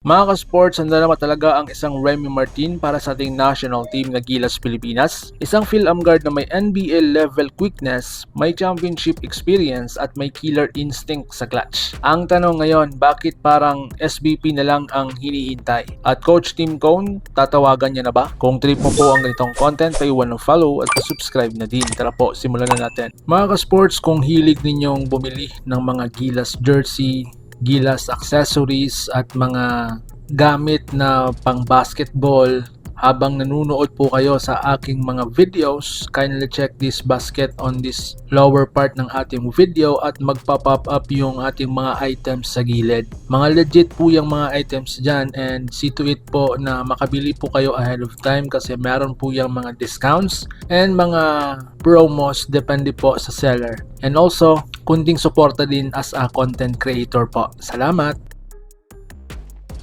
Mga ka-sports, handa naman talaga ang isang Remy Martin para sa ating national team na Gilas Pilipinas. Isang Phil-Am guard na may NBL level quickness, may championship experience at may killer instinct sa clutch. Ang tanong ngayon, bakit parang SBP na lang ang hinihintay? At Coach Tim Cone, tatawagan niya na ba? Kung trip mo po ang ganitong content, paiwan ng follow at subscribe na din. Tara po, simulan na natin. Mga ka-sports, kung hilig ninyong bumili ng mga Gilas jersey, Gilas accessories at mga gamit na pang basketball habang nanonood po kayo sa aking mga videos, kindly check this basket on this lower part ng ating video at magpa-pop up yung ating mga items sa gilid. Mga legit po yung mga items dyan and see to it po na makabili po kayo ahead of time kasi meron po yung mga discounts and mga promos depende po sa seller. And also, kunting suporta din as a content creator po. Salamat!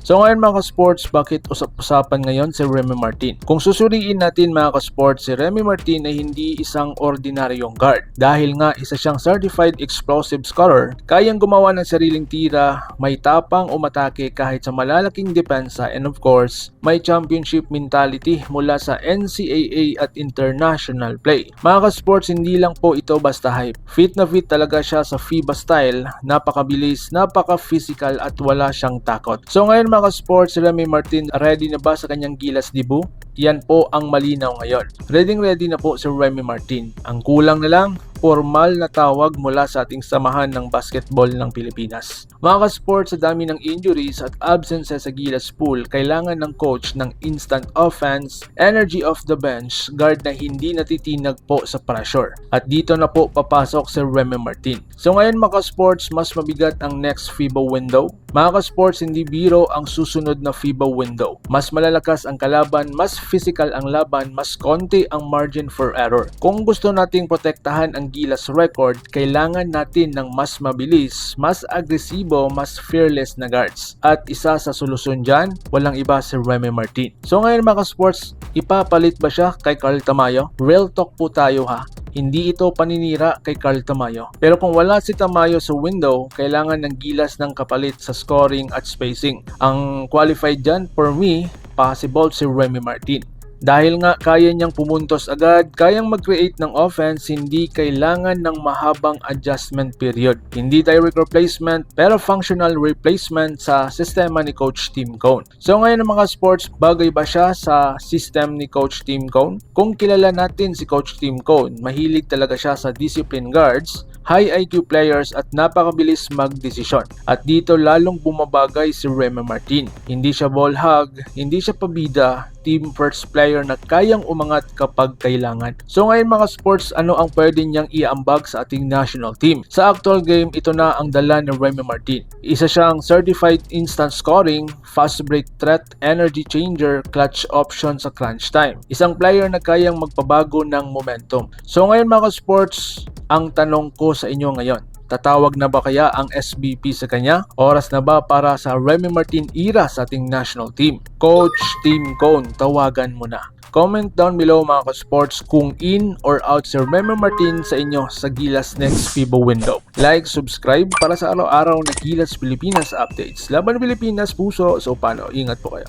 So ngayon mga ka-sports, bakit usap-usapan ngayon si Remy Martin? Kung susuriin natin mga ka-sports, si Remy Martin ay hindi isang ordinaryong guard. Dahil nga isa siyang certified explosive scorer, kayang gumawa ng sariling tira, may tapang umatake kahit sa malalaking depensa and of course, may championship mentality mula sa NCAA at international play. Mga ka-sports, hindi lang po ito basta hype. Fit na fit talaga siya sa FIBA style, napakabilis, napaka-physical at wala siyang takot. So ngayon mga sports, Remy Martin, ready na ba sa kanyang Gilas debut? Yan po ang malinaw ngayon. Ready na po si Remy Martin. Ang kulang na lang, formal na tawag mula sa ating samahan ng basketball ng Pilipinas. Mga ka-sports, sa dami ng injuries at absences sa Gilas pool, kailangan ng coach ng instant offense, energy off the bench, guard na hindi natitinag po sa pressure. At dito na po papasok si Remy Martin. So ngayon mga ka-sports, mas mabigat ang next FIBA window. Mga ka-sports, hindi biro ang susunod na FIBA window. Mas malalakas ang kalaban, mas physical ang laban, mas konti ang margin for error. Kung gusto nating protektahan ang Gilas record, kailangan natin ng mas mabilis, mas agresibo, mas fearless na guards. At isa sa solusyon dyan, walang iba si Remy Martin. So ngayon mga sports, ipapalit ba siya kay Carl Tamayo? Real talk po tayo ha. Hindi ito paninira kay Carl Tamayo. Pero kung wala si Tamayo sa window, kailangan ng Gilas ng kapalit sa scoring at spacing. Ang qualified dyan, for me, possible si Remy Martin. Dahil nga kaya niyang pumuntos agad, kayang mag-create ng offense, hindi kailangan ng mahabang adjustment period. Hindi direct replacement, pero functional replacement sa sistema ni Coach Tim Cone. So ngayon mga sports, bagay ba siya sa system ni Coach Tim Cone? Kung kilala natin si Coach Tim Cone, mahilig talaga siya sa discipline guards, high IQ players at napakabilis magdesisyon. At dito lalong bumabagay si Remy Martin. Hindi siya ball hog, hindi siya pabida, team first player na kayang umangat kapag kailangan. So ngayon mga sports, ano ang pwede niyang iambag sa ating national team? Sa actual game, ito na ang dala ni Remy Martin. Isa siyang certified instant scoring, fast break threat, energy changer, clutch option sa crunch time. Isang player na kayang magpabago ng momentum. So ngayon mga sports, ang tanong ko sa inyo ngayon, tatawag na ba kaya ang SBP sa kanya? Oras na ba para sa Remy Martin era sa ating national team? Coach Tim Cone, tawagan mo na. Comment down below mga ka-sports kung in or out si Remy Martin sa inyo sa Gilas next FIBA window. Like, subscribe para sa araw-araw na Gilas Pilipinas updates. Laban Pilipinas, puso, so paano? Ingat po kayo.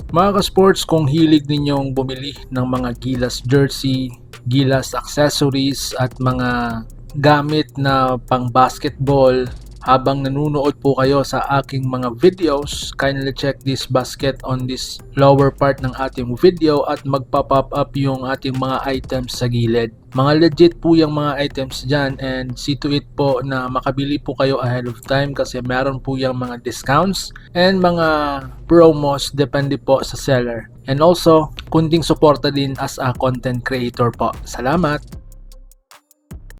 Mga ka-sports, kung hilig ninyong bumili ng mga Gilas jersey, Gilas accessories at mga gamit na pang basketball habang nanonood po kayo sa aking mga videos, kindly check this basket on this lower part ng ating video at magpa-pop up yung ating mga items sa gilid. Mga legit po yung mga items dyan and see to it po na makabili po kayo ahead of time kasi meron po yung mga discounts and mga promos depende po sa seller. And also, kunting suporta din as a content creator po. Salamat!